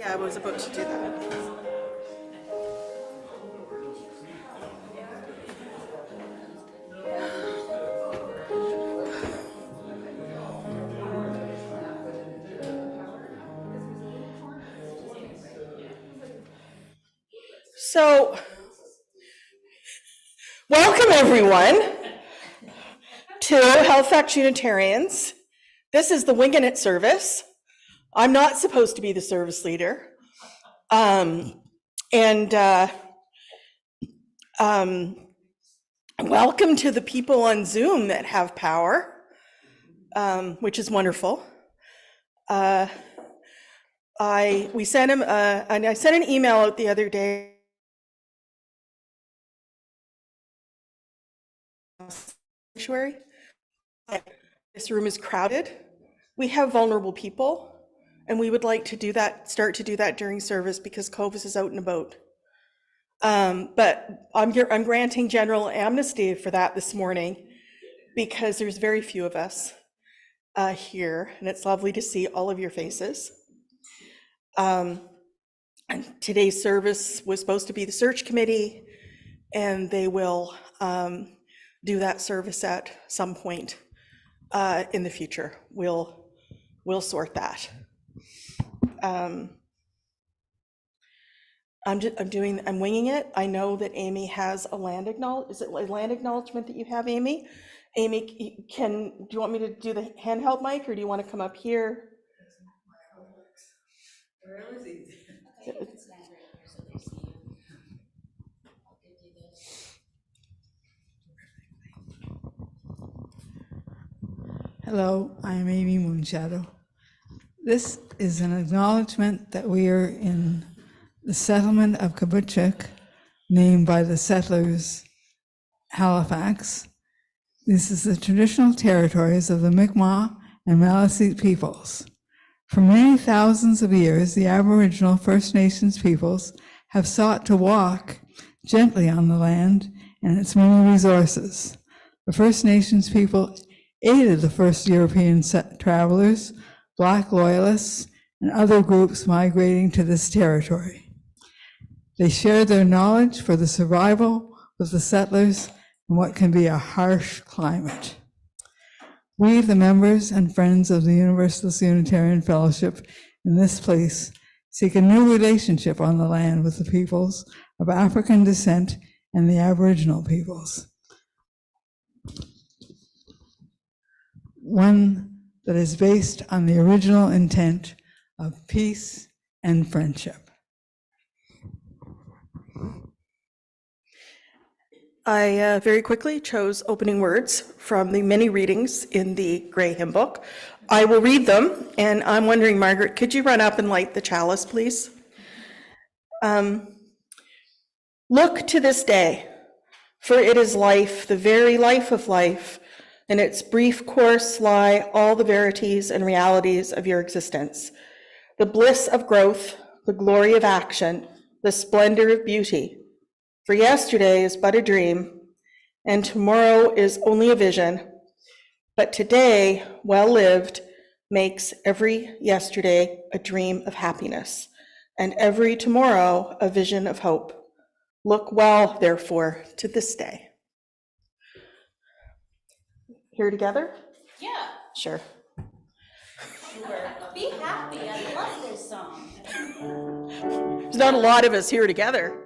Yeah, I was about to do that. So, welcome everyone to Halifax Unitarians. This is the Winging It service. I'm not supposed to be the service leader. Welcome to the people on Zoom that have power, which is wonderful. I sent an email out the other day. Sanctuary. This room is crowded. We have vulnerable people, and we would like to start to do that during service because COVID is out and about. But I'm granting general amnesty for that this morning because there's very few of us here, and it's lovely to see all of your faces. And today's service was supposed to be the search committee, and they will do that service at some point in the future. We'll sort that. I'm winging it. I know that Amy has a land acknowledgement. Is it a land acknowledgement that you have, Amy? Amy, do you want me to do the handheld mic, or do you want to come up here? Hello, I'm Amy Moonshadow. This is an acknowledgement that we are in the settlement of Kibbutzchik, named by the settlers Halifax. This is the traditional territories of the Mi'kmaq and Maliseet peoples. For many thousands of years, the Aboriginal First Nations peoples have sought to walk gently on the land and its many resources. The First Nations people aided the first European travelers, Black loyalists, and other groups migrating to this territory. They shared their knowledge for the survival of the settlers in what can be a harsh climate. We, the members and friends of the Universalist Unitarian Fellowship in this place, seek a new relationship on the land with the peoples of African descent and the Aboriginal peoples. One that is based on the original intent of peace and friendship. I very quickly chose opening words from the many readings in the Grey Hymn Book. I will read them, and I'm wondering, Margaret, could you run up and light the chalice, please? Look to this day, for it is life, the very life of life. In its brief course lie all the verities and realities of your existence, the bliss of growth, the glory of action, the splendor of beauty. For yesterday is but a dream, and tomorrow is only a vision. But today, well lived, makes every yesterday a dream of happiness, and every tomorrow a vision of hope. Look well, therefore, to this day. Here together? Yeah. Sure. Be happy. I love this song. There's not a lot of us here together.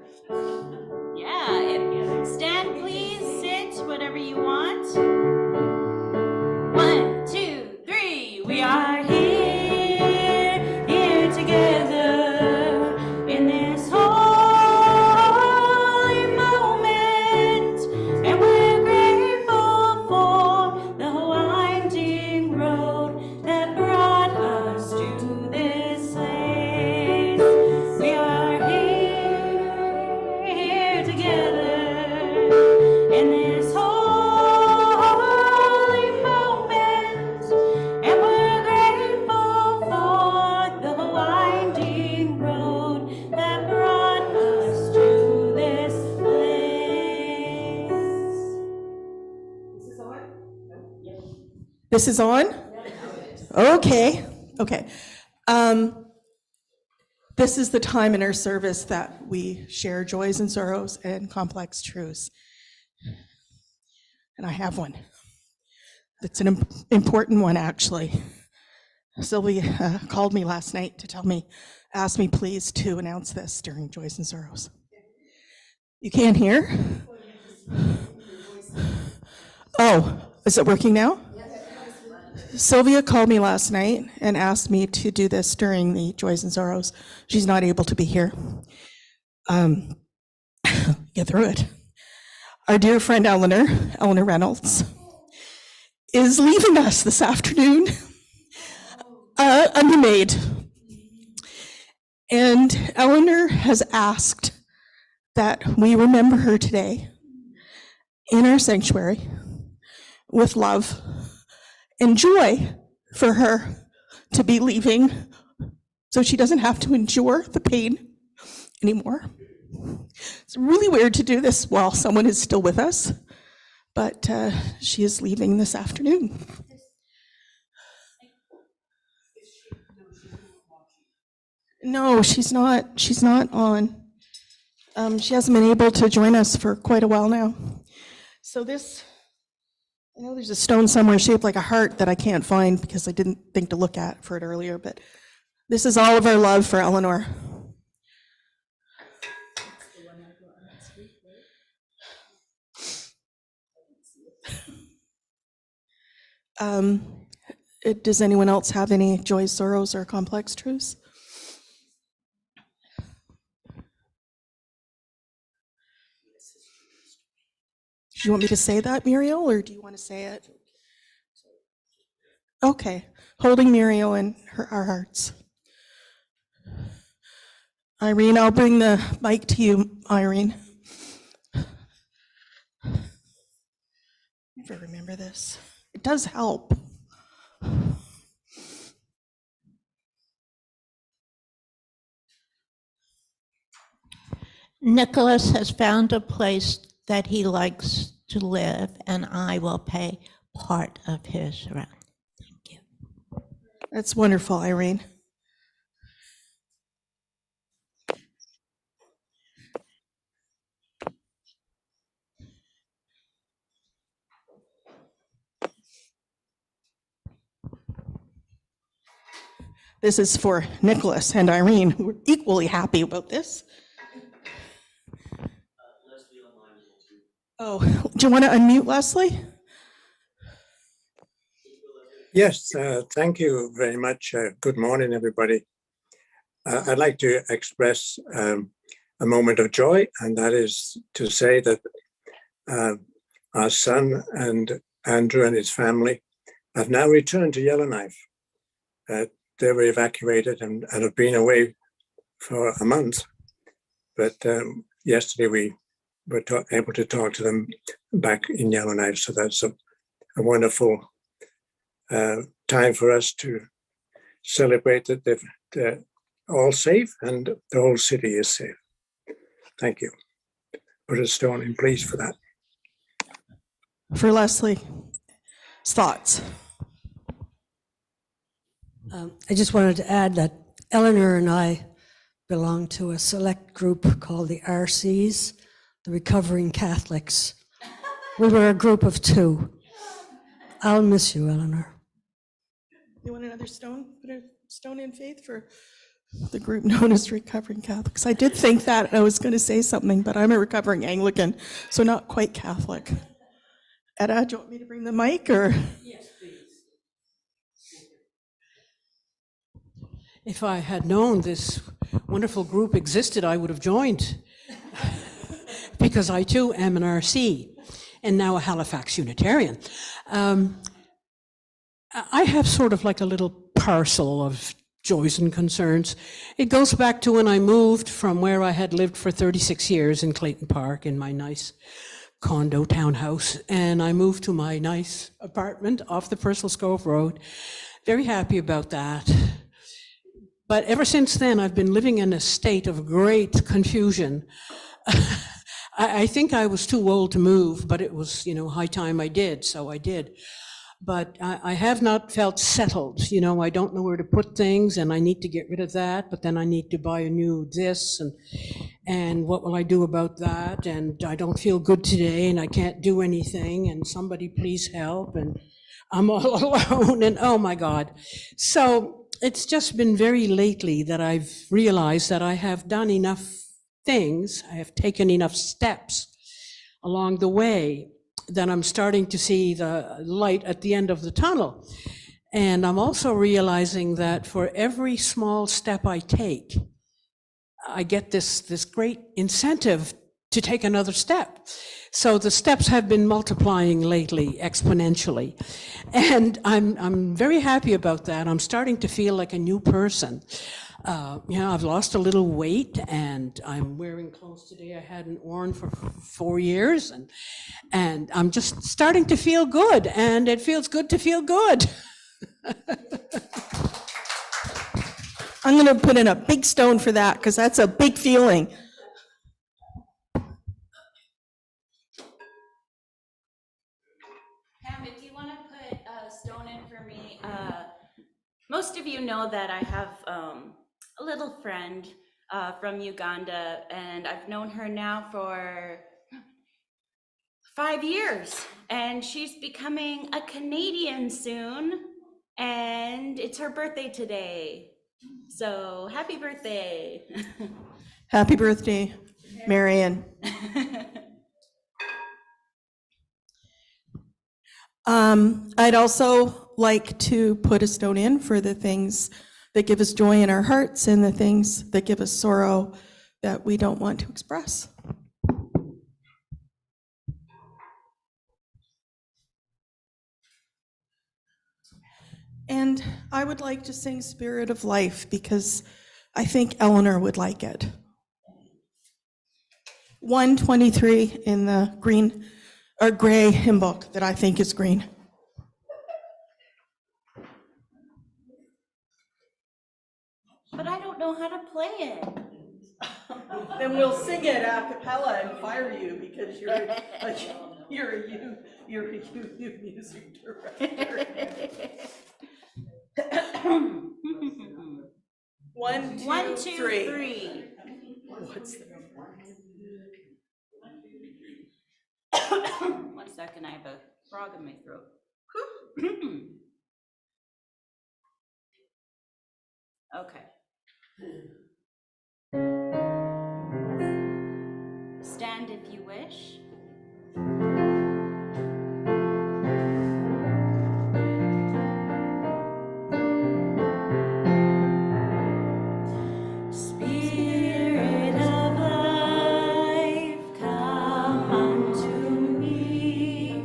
Yeah. Stand, please. Sit, whatever you want. 1, 2, 3. We are here together in this holy moment, and we're grateful for the winding road that brought us to this place. We are here together in this holy moment, and we're grateful for the winding road that brought us to this place. This is on? Okay. This is the time in our service that we share joys and sorrows and complex truths. And I have one. It's an important one, actually. Sylvia called me last night to ask me please to announce this during Joys and Sorrows. You can't hear? Oh, is it working now? Sylvia called me last night and asked me to do this during the Joys and Sorrows. She's not able to be here. Get through it. Our dear friend Eleanor Reynolds, is leaving us this afternoon, unmade. And Eleanor has asked that we remember her today in our sanctuary with love and joy for her to be leaving so she doesn't have to endure the pain anymore. It's really weird to do this while someone is still with us, but she is leaving this afternoon. No, she's not on. She hasn't been able to join us for quite a while now. So this, I know there's a stone somewhere shaped like a heart that I can't find because I didn't think to look at for it earlier, but this is all of our love for Eleanor. Does anyone else have any joys, sorrows, or complex truths? Do you want me to say that, Muriel, or do you want to say it? Okay, holding Muriel in our hearts. Irene, I'll bring the mic to you, Irene. Never remember this. It does help. Nicholas has found a place that he likes to live, and I will pay part of his rent. Thank you. That's wonderful, Irene. This is for Nicholas and Irene, who are equally happy about this. Oh, do you want to unmute Leslie? Yes, thank you very much. Good morning, everybody. I'd like to express a moment of joy, and that is to say that our son and Andrew and his family have now returned to Yellowknife. They were evacuated and have been away for a month, but yesterday we were able to talk to them back in Yellowknife, so that's a wonderful time for us to celebrate that they're all safe and the whole city is safe. Thank you. Put a stone in place for that. For Leslie, thoughts? I just wanted to add that Eleanor and I belong to a select group called the RCs, the Recovering Catholics. We were a group of two. I'll miss you, Eleanor. You want another stone? Put a stone in faith for the group known as Recovering Catholics. I did think that I was going to say something, but I'm a recovering Anglican, so not quite Catholic. Etta, do you want me to bring the mic, or? Yes, please. If I had known this wonderful group existed, I would have joined, because I too am an RC and now a Halifax Unitarian. I have sort of like a little parcel of joys and concerns. It goes back to when I moved from where I had lived for 36 years in Clayton Park in my nice condo townhouse, and I moved to my nice apartment off the Purcell Scove Road. Very happy about that. But ever since then, I've been living in a state of great confusion. I think I was too old to move, but it was, high time I did, so I did. but I have not felt settled. You know, I don't know where to put things, and I need to get rid of that, but then I need to buy a new this, and what will I do about that? And I don't feel good today, and I can't do anything, and somebody please help, and I'm all alone, and oh my God. So it's just been very lately that I've realized that I have done enough things, I have taken enough steps along the way that I'm starting to see the light at the end of the tunnel. And I'm also realizing that for every small step I take, I get this great incentive to take another step. So the steps have been multiplying lately exponentially. And I'm very happy about that. I'm starting to feel like a new person. You know, I've lost a little weight, and I'm wearing clothes today I hadn't worn for 4 years, and I'm just starting to feel good, and it feels good to feel good. I'm going to put in a big stone for that because that's a big feeling. Pam, if you want to put a stone in for me, most of you know that I have a little friend from Uganda, and I've known her now for 5 years, and she's becoming a Canadian soon, and it's her birthday today. So happy birthday. Happy birthday, Marion. I'd also like to put a stone in for the things that give us joy in our hearts and the things that give us sorrow that we don't want to express. And I would like to sing Spirit of Life because I think Eleanor would like it. 123 in the green or gray hymn book that I think is green. But I don't know how to play it. Then we'll sing it a cappella and fire you because you're a music director. 1, 2, 1, 2, 3. 3. What's the 1 second, I have a frog in my throat. Okay. Stand if you wish. Spirit of life, come unto me.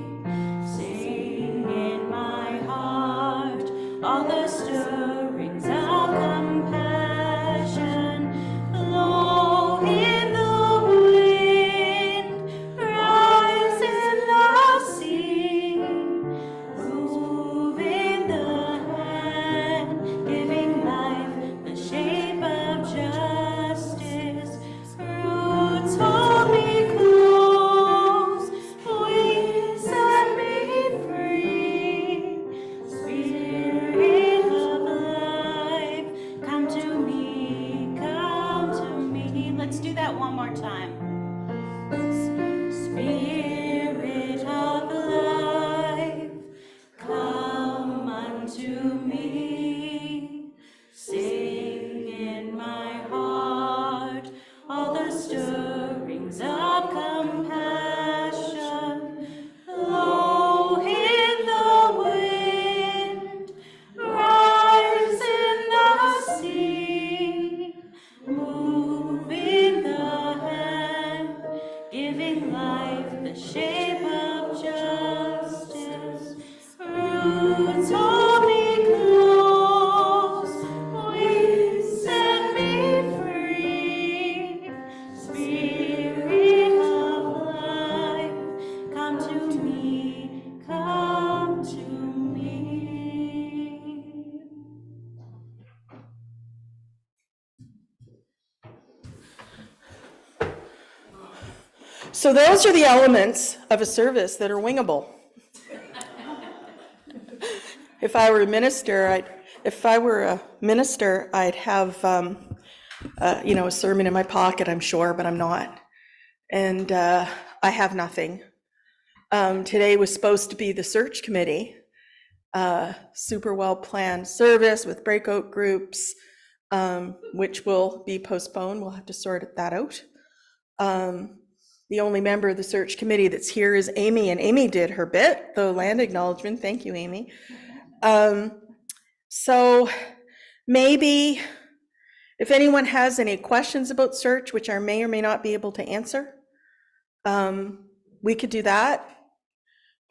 Sing in my heart all the stirrings of compassion. Blow in the wind, rise in the sea. Move in the hand, giving life the shape of justice. Roots hold me close, wings set me free. Spirit of life, come to me, come to me. Let's do that one more time. Spirit of life, come unto me. Sing in my heart all the stirrings of compassion. Blow in the wind, rise in the sea. Move in the hand, giving life the shape of justice. Roots hold me close, wings set me free. Spirit of life, come to me, come to me. So those are the elements of a service that are wingable. If I were a minister, I'd have, a sermon in my pocket, I'm sure, but I'm not. And I have nothing. Today was supposed to be the search committee, super well-planned service with breakout groups, which will be postponed. We'll have to sort that out. The only member of the search committee that's here is Amy, and Amy did her bit, the land acknowledgement. Thank you, Amy. So maybe if anyone has any questions about search, which I may or may not be able to answer, we could do that.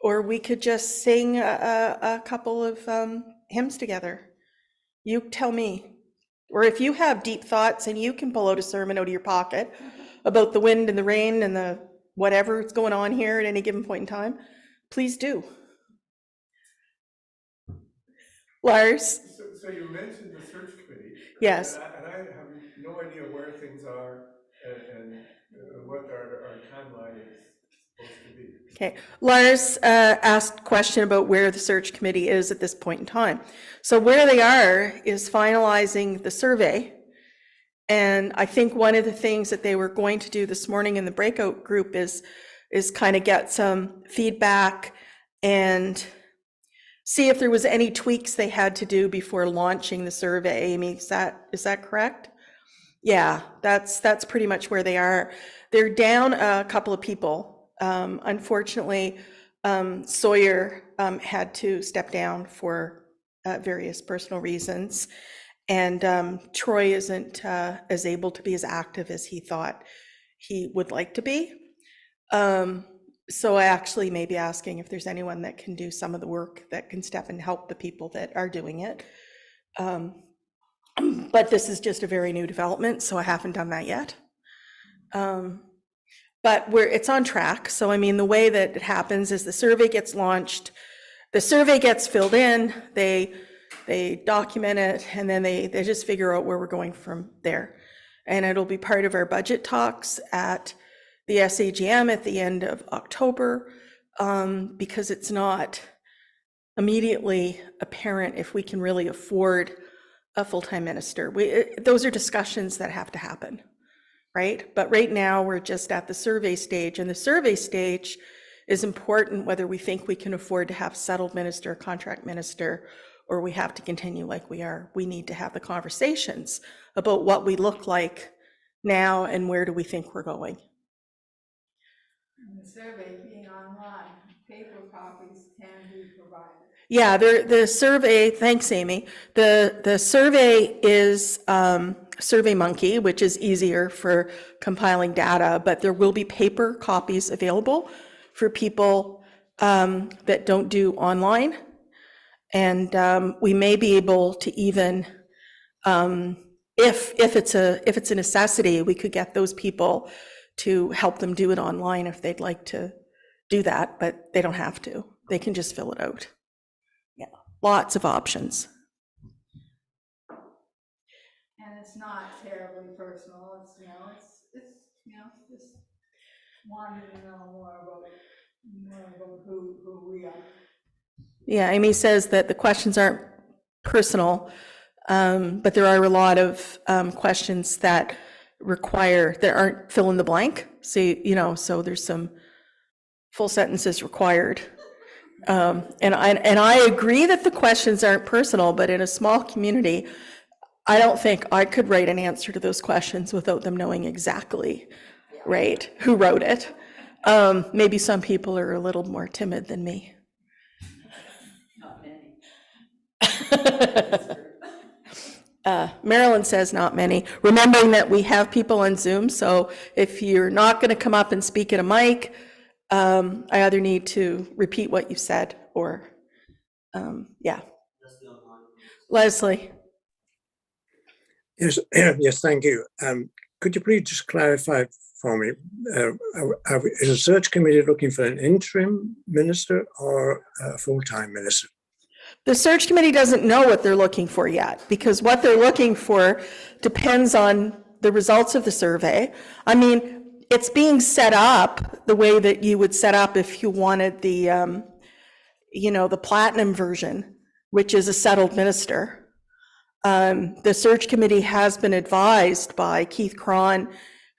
Or we could just sing a couple of hymns together. You tell me. Or if you have deep thoughts and you can pull out a sermon out of your pocket about the wind and the rain and the whatever's going on here at any given point in time, please do. Lars? So you mentioned the search committee. Yes. And I have no idea where things are and what our timeline is supposed to be. Okay, Lars asked a question about where the search committee is at this point in time. So where they are is finalizing the survey. And I think one of the things that they were going to do this morning in the breakout group is kind of get some feedback and see if there was any tweaks they had to do before launching the survey. Amy, is that correct? Yeah, that's pretty much where they are. They're down a couple of people. Unfortunately, Sawyer had to step down for various personal reasons, and Troy isn't as able to be as active as he thought he would like to be. So I actually may be asking if there's anyone that can do some of the work that can step and help the people that are doing it. But this is just a very new development, so I haven't done that yet. But it's on track. So I mean, the way that it happens is the survey gets launched, the survey gets filled in, they document it, and then they just figure out where we're going from there. And it'll be part of our budget talks at the SAGM at the end of October, because it's not immediately apparent if we can really afford a full-time minister. Those are discussions that have to happen, right? But right now we're just at the survey stage, and the survey stage is important whether we think we can afford to have settled minister, contract minister, or we have to continue like we are. We need to have the conversations about what we look like now and where do we think we're going. And the survey being online, paper copies can be provided. Yeah, the survey, thanks, Amy. The survey is SurveyMonkey, which is easier for compiling data, but there will be paper copies available for people that don't do online. And we may be able to even, if it's a necessity, we could get those people to help them do it online if they'd like to do that, but they don't have to. They can just fill it out. Yeah, lots of options. And it's not terribly personal. It's just wanting to know more about who we are. Yeah, Amy says that the questions aren't personal, but there are a lot of questions that aren't fill in the blank. So, so there's some full sentences required. And I agree that the questions aren't personal, but in a small community, I don't think I could write an answer to those questions without them knowing exactly, right, who wrote it. Maybe some people are a little more timid than me. Not many. Marilyn says not many, remembering that we have people on Zoom, so if you're not going to come up and speak at a mic, I either need to repeat what you said or, yeah. Leslie. Yes, yes, thank you. Could you please just clarify for me, is the search committee looking for an interim minister or a full-time minister? The search committee doesn't know what they're looking for yet, because what they're looking for depends on the results of the survey. I mean, it's being set up the way that you would set up if you wanted the, the platinum version which is a settled minister. The search committee has been advised by Keith Cron,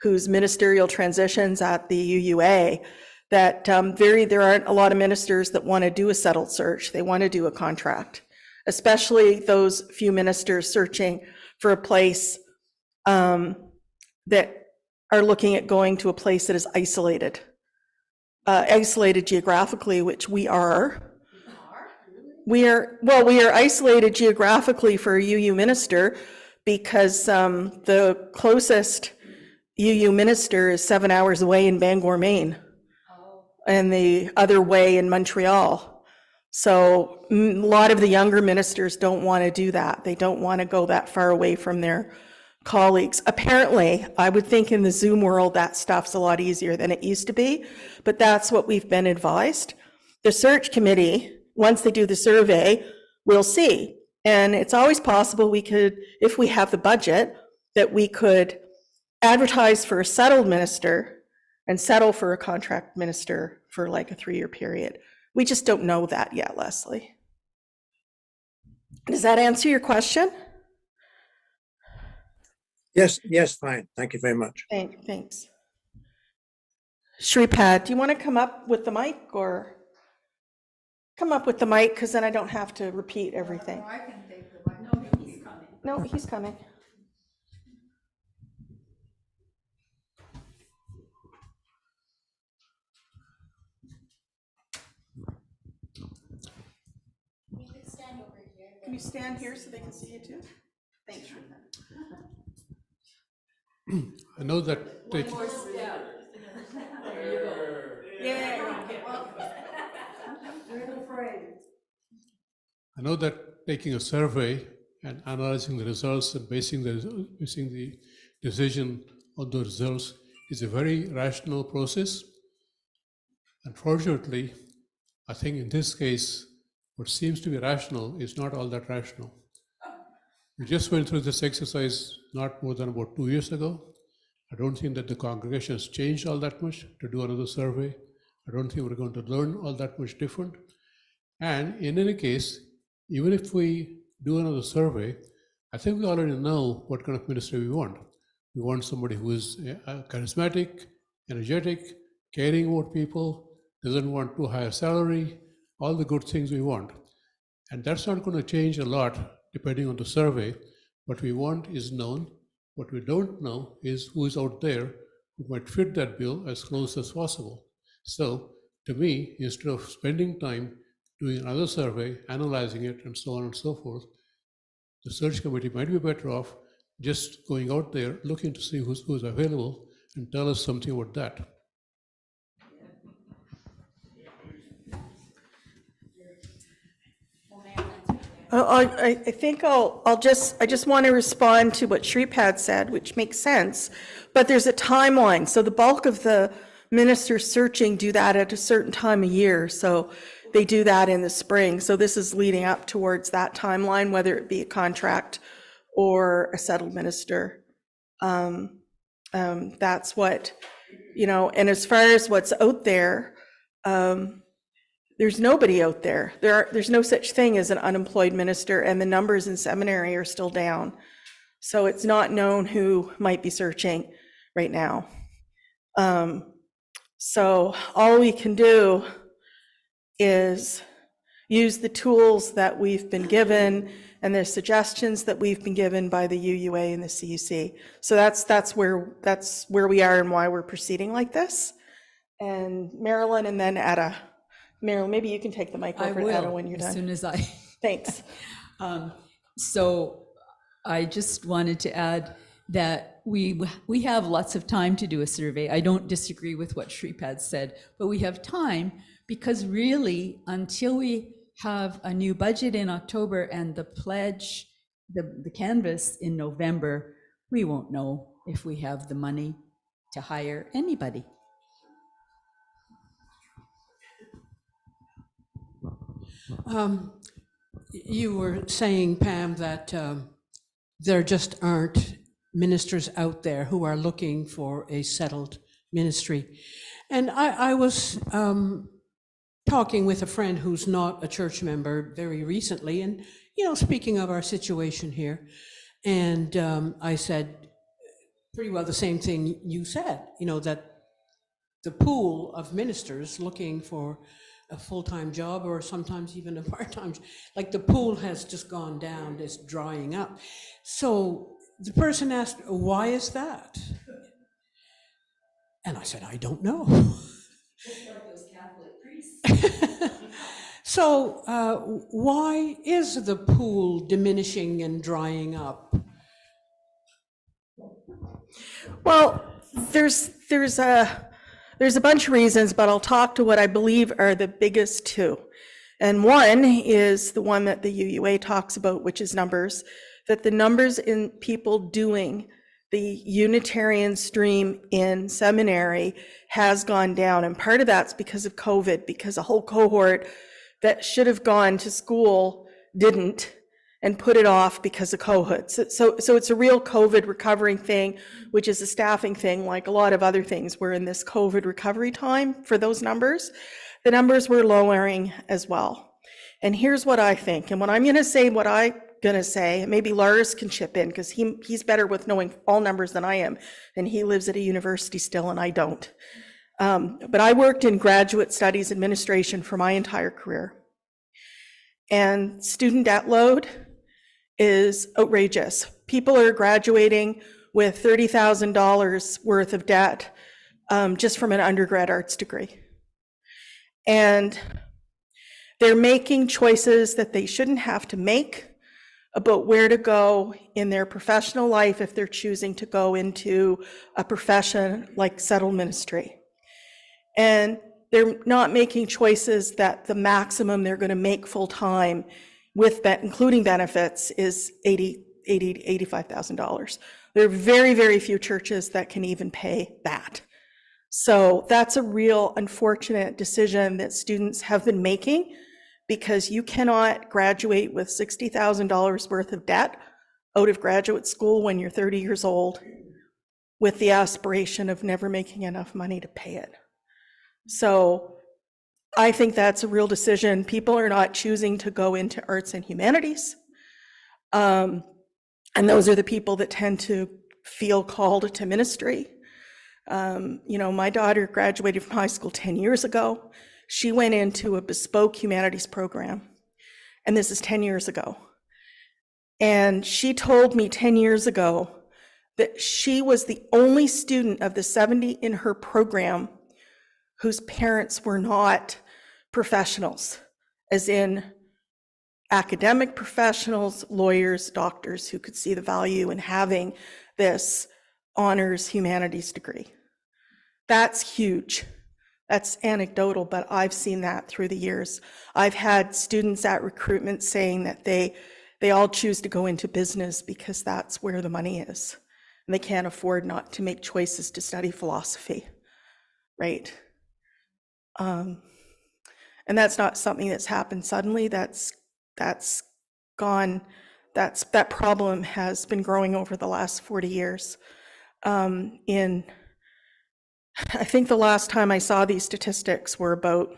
whose ministerial transitions at the UUA, that there aren't a lot of ministers that want to do a settled search. They want to do a contract, especially those few ministers searching for a place that are looking at going to a place that is isolated geographically, which we are. We are isolated geographically for a UU minister because the closest UU minister is 7 hours away in Bangor, Maine, and the other way in Montreal. So a lot of the younger ministers don't want to do that. They don't want to go that far away from their colleagues. Apparently, I would think in the Zoom world, that stuff's a lot easier than it used to be, but that's what we've been advised. The search committee, once they do the survey, we'll see. And it's always possible we could, if we have the budget, that we could advertise for a settled minister and settle for a contract minister for like a 3-year period. We just don't know that yet, Leslie. Does that answer your question? Yes, fine. Thank you very much. Thanks. Shripad, do you want to come up with the mic or come up with the mic, because then I don't have to repeat everything. I can take the mic. No, he's coming. No, he's coming. Can you stand here so they can see you too? Thanks, Shripad. I know that taking, I know that taking a survey and analyzing the results and basing the decision on the results is a very rational process. Unfortunately, I think in this case, what seems to be rational is not all that rational. We just went through this exercise not more than about 2 years ago. I don't think that the congregation has changed all that much to do another survey. I don't think we're going to learn all that much different. And in any case, even if we do another survey, I think we already know what kind of ministry we want. We want somebody who is charismatic, energetic, caring about people, doesn't want too high a salary, all the good things we want. And that's not going to change a lot depending on the survey. What we want is known. What we don't know is who is out there who might fit that bill as close as possible. So to me, instead of spending time doing another survey, analyzing it, and so on and so forth, the search committee might be better off just going out there, looking to see who's available, and tell us something about that. I think I just want to respond to what Shripad said, which makes sense, but there's a timeline. So the bulk of the ministers searching do that at a certain time of year. So they do that in the spring. So this is leading up towards that timeline, whether it be a contract or a settled minister. That's what, and as far as what's out there, there's nobody out there. There's no such thing as an unemployed minister, and the numbers in seminary are still down. So it's not known who might be searching right now. So all we can do is use the tools that we've been given and the suggestions that we've been given by the UUA and the CUC. So that's where we are and why we're proceeding like this. And Marilyn, and then Etta. Marilyn, maybe you can take the mic over to Etta when you're done. As soon as I. Thanks. So I just wanted to add that we have lots of time to do a survey. I don't disagree with what Shripad said, but we have time because really until we have a new budget in October and the pledge, the canvas in November, we won't know if we have the money to hire anybody. You were saying, Pam, that there just aren't ministers out there who are looking for a settled ministry. And I was talking with a friend who's not a church member very recently, and, speaking of our situation here, and I said pretty well the same thing you said, that the pool of ministers looking for a full-time job or sometimes even a part-time, like the pool has just gone down, it's drying up. So the person asked, why is that? And I said, I don't know. So why is the pool diminishing and drying up? Well, there's a bunch of reasons, but I'll talk to what I believe are the biggest two. And one is the one that the UUA talks about, which is numbers, that the numbers in people doing the Unitarian stream in seminary has gone down. And part of that's because of COVID, because a whole cohort that should have gone to school didn't, and put it off because of COVID. So it's a real COVID recovering thing, which is a staffing thing, like a lot of other things. We're in this COVID recovery time for those numbers. The numbers were lowering as well. And here's what I think, and when I'm gonna say what I'm gonna say, maybe Lars can chip in, because he's better with knowing all numbers than I am, and he lives at a university still and I don't. But I worked in graduate studies administration for my entire career. And student debt load is outrageous. People are graduating with $30,000 worth of debt just from an undergrad arts degree. And they're making choices that they shouldn't have to make about where to go in their professional life if they're choosing to go into a profession like settled ministry. And they're not making choices that the maximum they're going to make full-time with including benefits is $80,000 to $85,000. There are very, very few churches that can even pay that. So that's a real unfortunate decision that students have been making, because you cannot graduate with $60,000 worth of debt out of graduate school when you're 30 years old with the aspiration of never making enough money to pay it. So I think that's a real decision. People are not choosing to go into arts and humanities. And those are the people that tend to feel called to ministry. My daughter graduated from high school 10 years ago. She went into a bespoke humanities program, and this is 10 years ago. And she told me 10 years ago that she was the only student of the 70 in her program whose parents were not professionals, as in academic professionals, lawyers, doctors, who could see the value in having this honors humanities degree. That's huge. That's anecdotal, but I've seen that through the years. I've had students at recruitment saying that they all choose to go into business because that's where the money is, and they can't afford not to make choices to study philosophy, right? And that's not something that's happened suddenly. That problem has been growing over the last 40 years. I think the last time I saw these statistics were about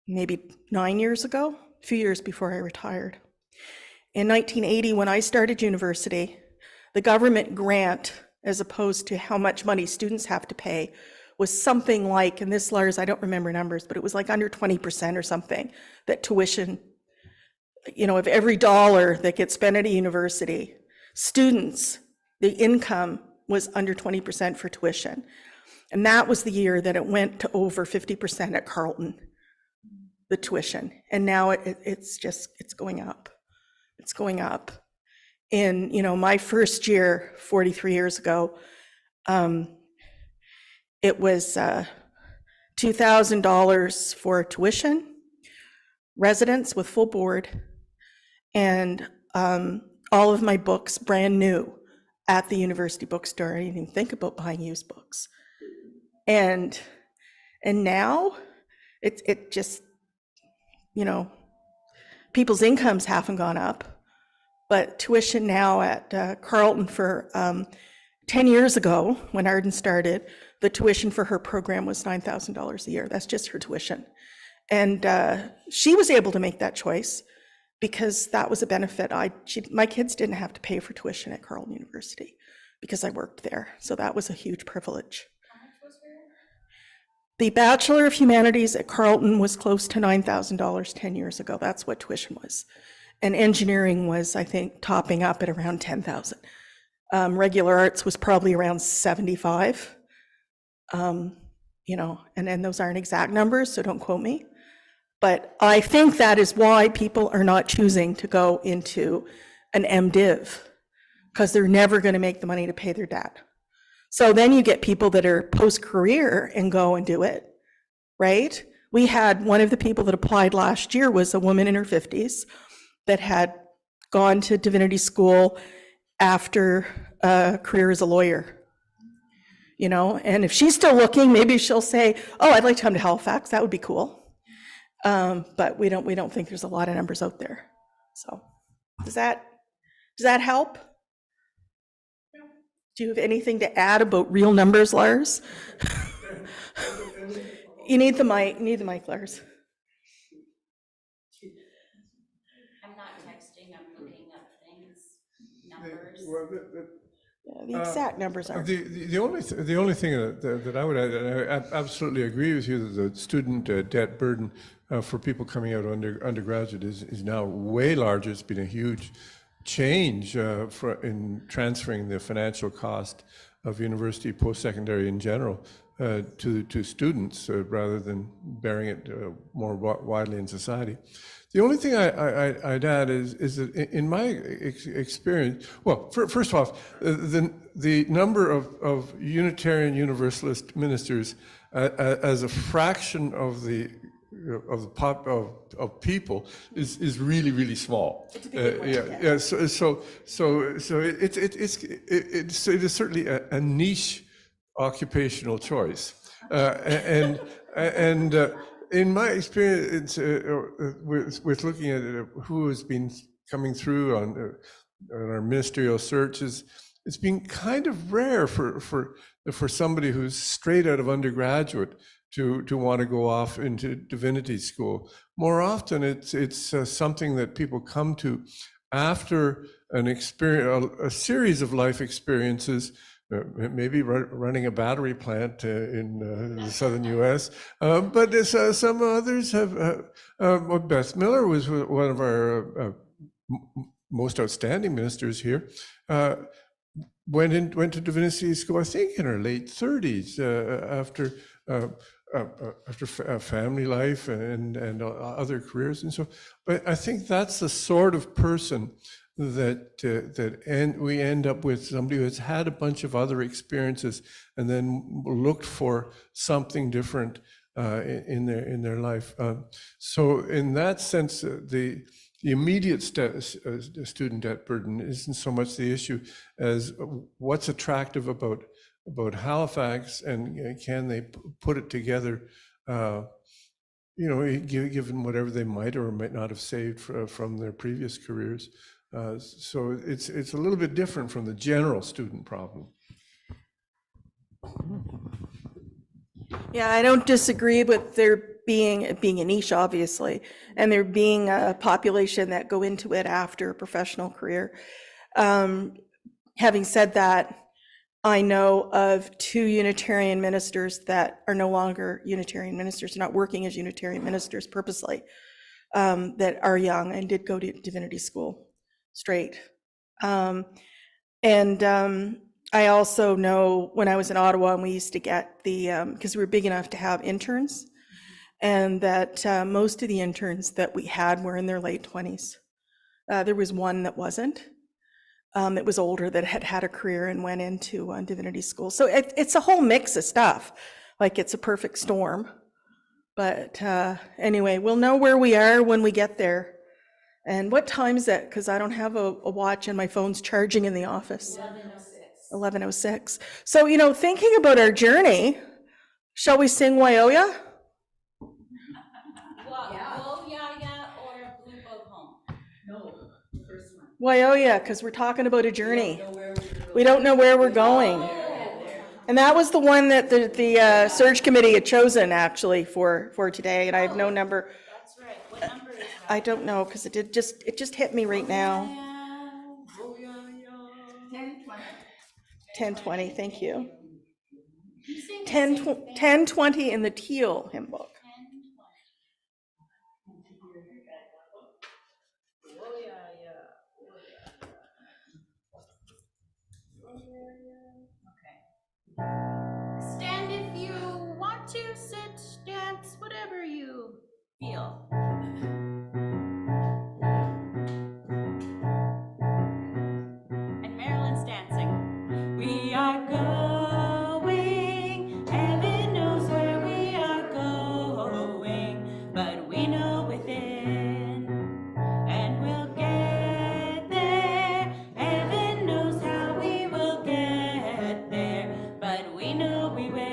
maybe 9 years ago, a few years before I retired. In 1980, when I started university, the government grant, as opposed to how much money students have to pay, was something like, and this, Lars, I don't remember numbers, but it was like under 20% or something, that tuition, of every dollar that gets spent at a university, students, the income was under 20% for tuition. And that was the year that it went to over 50% at Carleton, the tuition. And now it's going up. It's going up. In, my first year, 43 years ago, it was $2,000 for tuition, residence with full board, and all of my books brand new at the university bookstore. I didn't even think about buying used books. And now it just, people's incomes haven't gone up, but tuition now at Carleton for 10 years ago, when Arden started, the tuition for her program was $9,000 a year. That's just her tuition. And she was able to make that choice because that was a benefit. My kids didn't have to pay for tuition at Carleton University because I worked there. So that was a huge privilege. The Bachelor of Humanities at Carleton was close to $9,000 10 years ago. That's what tuition was. And engineering was, I think, topping up at around 10,000. Regular arts was probably around 75. And then those aren't exact numbers, so don't quote me. But I think that is why people are not choosing to go into an MDiv, because they're never going to make the money to pay their debt. So then you get people that are post-career and go and do it, right? We had one of the people that applied last year was a woman in her 50s that had gone to divinity school after a career as a lawyer. And if she's still looking, maybe she'll say, oh, I'd like to come to Halifax. That would be cool. But we don't think there's a lot of numbers out there. So does that help? Do you have anything to add about real numbers, Lars? You need the mic. Lars. I'm not texting, I'm looking up things, numbers. The exact numbers are. The only thing that I would add, and I absolutely agree with you, that the student debt burden for people coming out undergraduate is now way larger. It's been a huge change in transferring the financial cost of university post-secondary in general to students rather than bearing it more widely in society. The only thing I'd add is that in my experience, well, first off, the number of Unitarian Universalist ministers as a fraction of the people is really small. It's a big one, So it is certainly a niche occupational choice, and in my experience with looking at who has been coming through on our ministerial searches, it's been kind of rare for somebody who's straight out of undergraduate to want to go off into divinity school. More often, it's something that people come to after an experience, a series of life experiences. Maybe running a battery plant in the southern U.S., but some others have. Beth Miller was one of our most outstanding ministers here. Went to divinity school, I think, in her late 30s after family life and other careers and so. But I think that's the sort of person that we end up with, somebody who has had a bunch of other experiences and then looked for something different in their life. So in that sense, the immediate student debt burden isn't so much the issue as what's attractive about Halifax, and can they put it together, given whatever they might or might not have saved from their previous careers. So it's a little bit different from the general student problem. Yeah, I don't disagree with there being a niche, obviously, and there being a population that go into it after a professional career. Having said that, I know of 2 Unitarian ministers that are no longer Unitarian ministers, not working as Unitarian ministers purposely, that are young and did go to divinity school straight. I also know when I was in Ottawa and we used to get because we were big enough to have interns, and that most of the interns that we had were in their late 20s. There was one that wasn't. That was older, that had had a career and went into divinity school. So it's a whole mix of stuff. Like, it's a perfect storm. But anyway, we'll know where we are when we get there. And what time is it? Because I don't have a watch and my phone's charging in the office. 11:06. So, thinking about our journey, shall we sing Waioya? Or a Blue Boat Home. No, first one. Waioya, because we're talking about a journey. We don't know where we're going. And that was the one that the search committee had chosen actually for today, and I have no number. That's right. What number is that? I don't know, because it just hit me right now. 1020, thank you. 1020 in the teal hymn book. Stand if you want to, sit, dance, whatever you feel. And Marilyn's dancing. We are going, heaven knows where we are going, but we know within, and we'll get there. Heaven knows how we will get there, but we know we will.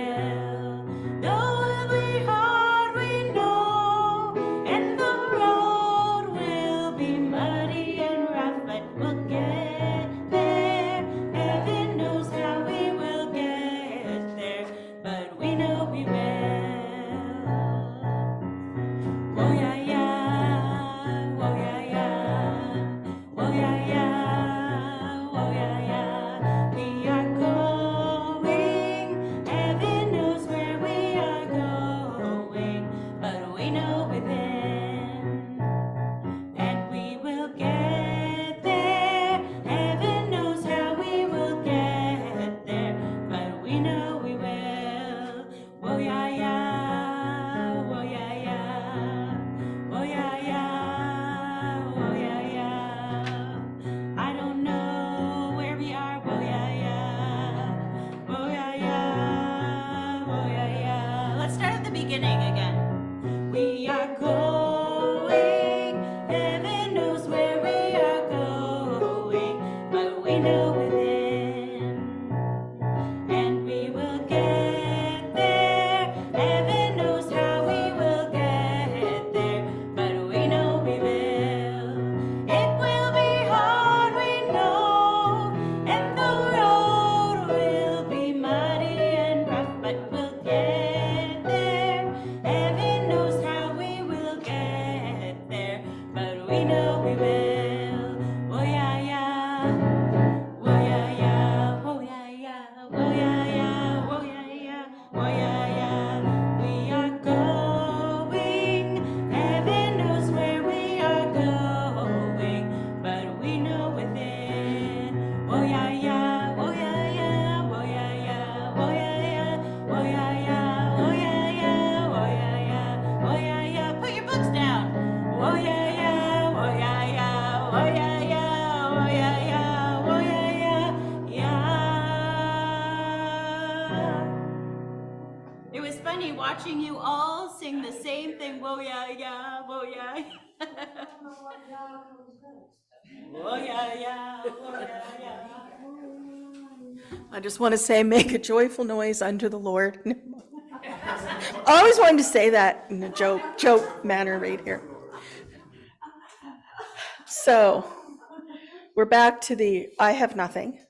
Though it will be hard, we know, and the road will be muddy and rough, but we'll get there. Heaven knows how we will get there, but we know we will. Oh yeah, yeah, oh yeah, yeah, oh yeah, yeah, oh yeah, yeah. We are going, heaven knows where we are going, but we know within, and we will get there. Heaven knows how we will get there, but we know we will. Oh yeah, yeah, oh yeah, yeah, oh yeah, yeah, oh yeah, yeah. I don't know where we are. Oh yeah, yeah, oh yeah, yeah, oh yeah, yeah. Let's start at the beginning again. We are going, heaven knows where we are going, but we know within, and we will get there. Heaven knows how we will get there, but we know we will. It will be hard, we know, and the road will be muddy and rough, but we'll get there. Heaven knows how we will get there, but we know we will. Oh yeah, yeah. Oh yeah, yeah. Oh yeah, yeah. Oh yeah, yeah. Oh yeah, yeah. Oh yeah, yeah. We are going. Heaven knows where we are going, but we know within. Oh yeah, yeah. Oh yeah, yeah. Oh yeah, yeah. Oh yeah, yeah. Oh yeah, yeah. Oh yeah, yeah. Oh yeah, yeah. Oh yeah, yeah. Put your books down. Oh yeah, yeah. Oh yeah, yeah. Oh yeah, yeah. Oh yeah, yeah. Oh yeah, yeah. Yeah. It was funny watching you all sing the same thing. Whoa, yeah, yeah. Whoa, yeah. Whoa, yeah, yeah. Whoa, yeah, yeah. I just want to say, make a joyful noise unto the Lord. I always wanted to say that in a joke manner right here. So we're back to the I have nothing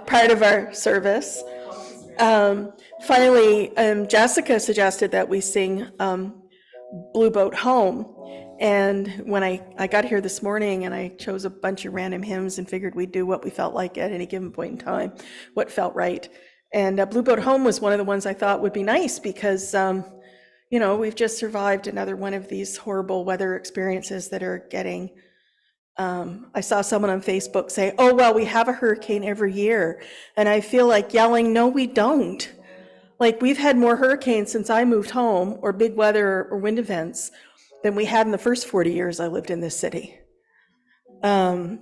part of our service. Finally, Jessica suggested that we sing Blue Boat Home. And when I got here this morning and I chose a bunch of random hymns and figured we'd do what we felt like at any given point in time, what felt right. And Blue Boat Home was one of the ones I thought would be nice because, we've just survived another one of these horrible weather experiences that are getting, I saw someone on Facebook say, oh, well, we have a hurricane every year. And I feel like yelling, no, we don't. Like, we've had more hurricanes since I moved home, or big weather or wind events, than we had in the first 40 years I lived in this city. And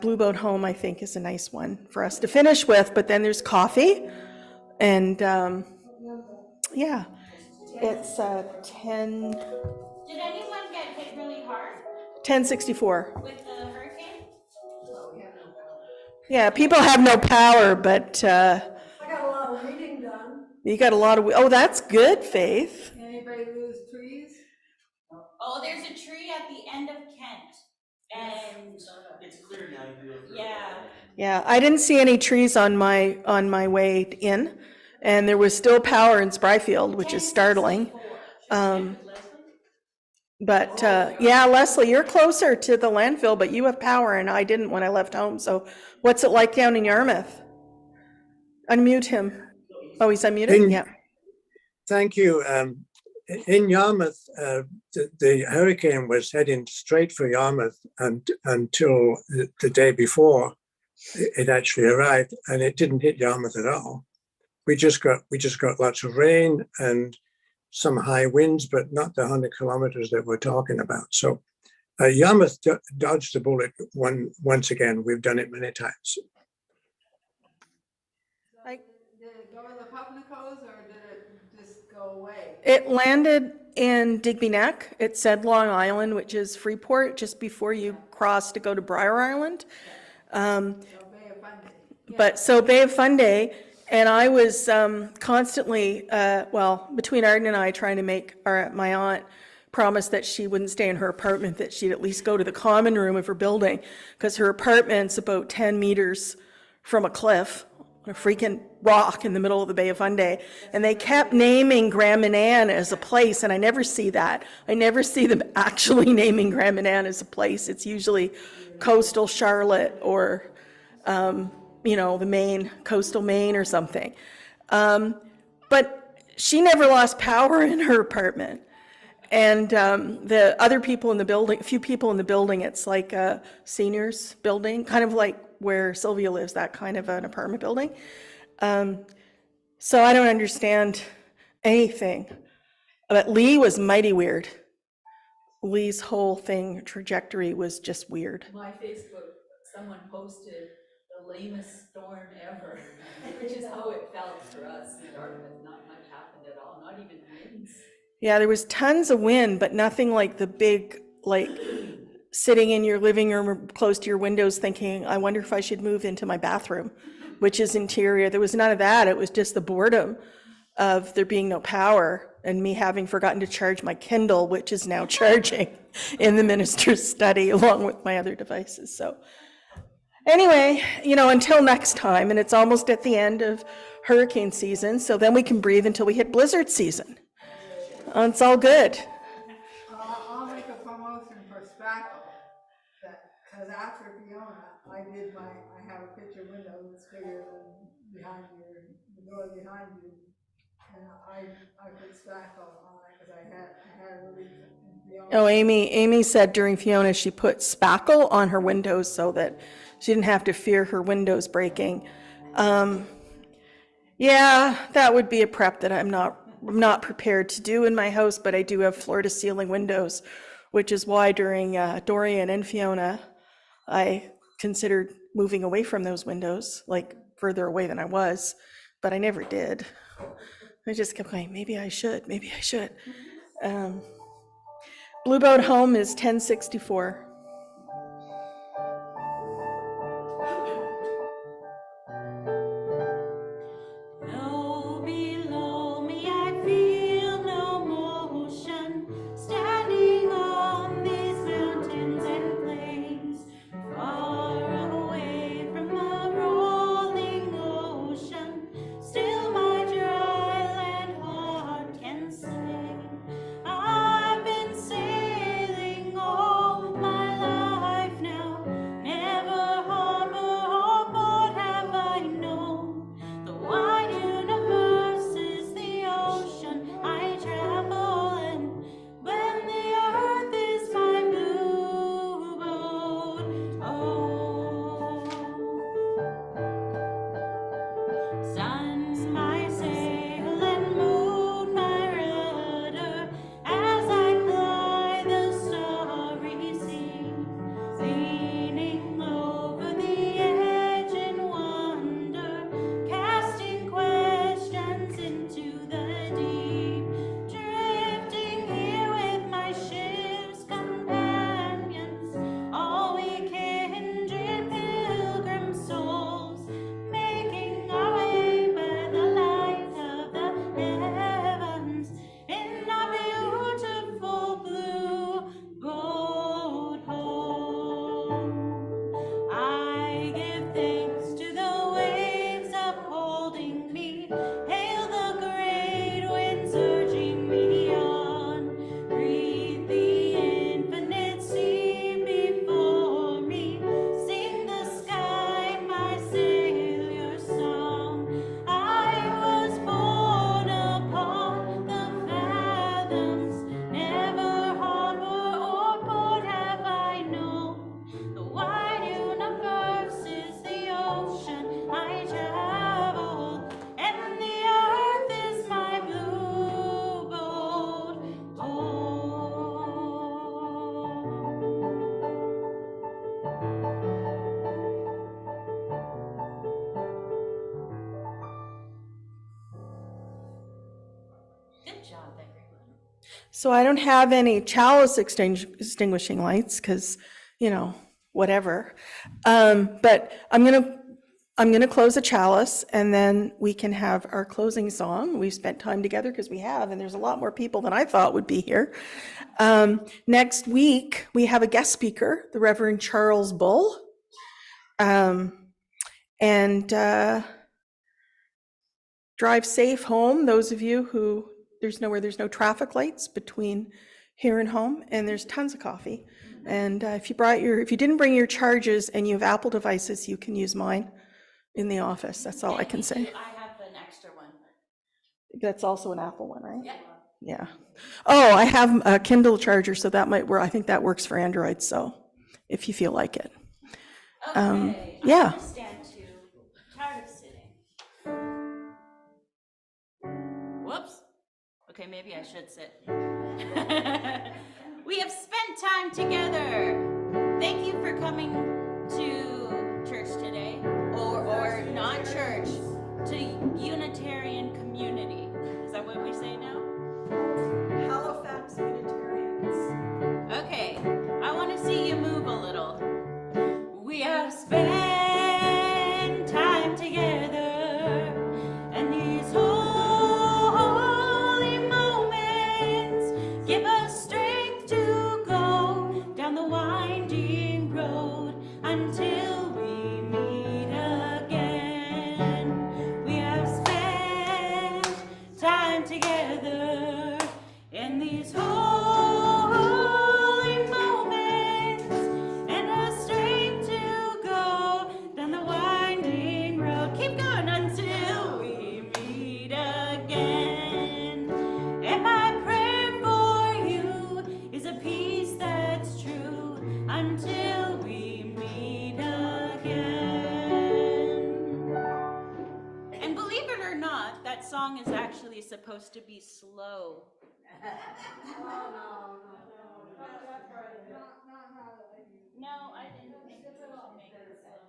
Blue Boat Home, I think, is a nice one for us to finish with. But then there's coffee. And yeah, it's 10. Did anyone get hit really hard 1064. with the hurricane? Yeah, people have no power, but I got a lot of reading done. you got a lot of, oh, that's good, Faith. Anybody lose trees? Oh, there's a tree at the end of Kent. And it's clear now. Yeah. Yeah, I didn't see any trees on my way in, and there was still power in Spryfield, which is startling. But yeah, Leslie, you're closer to the landfill, but you have power, and I didn't when I left home. So, what's it like down in Yarmouth? Unmute him. Oh, he's unmuted. In- Yeah. Thank you. In Yarmouth, the hurricane was heading straight for Yarmouth until the day before it actually arrived, and it didn't hit Yarmouth at all. We just got lots of rain and some high winds, but not the 100 kilometers that we're talking about. So Yarmouth dodged the bullet once again. We've done it many times. Did it go to the Pupnicos or did it just go away? It landed in Digby Neck. It said Long Island, which is Freeport, just before you cross to go to Briar Island. So Bay of Fundy. But so Bay of Fundy, and I was constantly, between Arden and I, trying to make my aunt promise that she wouldn't stay in her apartment, that she'd at least go to the common room of her building, because her apartment's about 10 meters from a cliff, a freaking rock in the middle of the Bay of Fundy. And they kept naming Grand Manan as a place, and I never see that. I never see them actually naming Grand Manan as a place. It's usually coastal Charlotte or the Maine, coastal Maine or something. But she never lost power in her apartment. And the other people in the building, a few people in the building, it's like a seniors building, kind of like where Sylvia lives, that kind of an apartment building. So I don't understand anything. But Lee was mighty weird. Lee's whole trajectory was just weird. My Facebook, someone posted the lamest storm ever, which is how it felt for us in Dartmouth. Not much happened at all, not even winds. Yeah, there was tons of wind, but nothing like the big, sitting in your living room or close to your windows thinking, I wonder if I should move into my bathroom, which is interior. There was none of that. It was just the boredom of there being no power and me having forgotten to charge my Kindle, which is now charging in the minister's study along with my other devices. So anyway, until next time, and it's almost at the end of hurricane season, so then we can breathe until we hit blizzard season. It's all good. I'll make a promotion for Spackle, because after Fiona, I have a picture window that's bigger than the door behind you, and I put Spackle on it because I had a leak in Fiona. Oh, Amy said during Fiona she put spackle on her windows so that she didn't have to fear her windows breaking. Yeah, that would be a prep that I'm not prepared to do in my house, but I do have floor-to-ceiling windows, which is why during Dorian and Fiona, I considered moving away from those windows, further away than I was, but I never did. I just kept going, maybe I should. Blue Boat Home is 1064. Low below me, I feel no motion, standing on these mountains and plains, far away from the rolling ocean. Still my dry land heart can sing. I've been sailing all my job, everyone. So I don't have any chalice extinguishing lights because, whatever. But I'm gonna close a chalice and then we can have our closing song. We've spent time together because we have, and there's a lot more people than I thought would be here. Next week, we have a guest speaker, the Reverend Charles Bull. Drive safe home, those of you who, there's no traffic lights between here and home, and there's tons of coffee. And if you didn't bring your charges and you have Apple devices, you can use mine in the office. That's all I can say. I have an extra one. That's also an Apple one, right? Yeah. Yeah. Oh, I have a Kindle charger, so that might work. I think that works for Android, so if you feel like it. Okay. Yeah. I understand too. Tired of sitting. Whoops. Okay, maybe I should sit. We have spent time together. Thank you for coming to church today, or not church, to Unitarian community. Is that what we say now? Halifax Unitarians. Okay, I want to see you move a little. We have spent time together, and these holy moments give us strength to go down the winding road until we meet again. We have spent time together in these holy moments, and a strength to go down the winding road. Keep going until we meet again. And my prayer for you is a peace that's true until we meet again. And believe it or not, that song is actually supposed to be slow. No, I didn't think we should make it slow.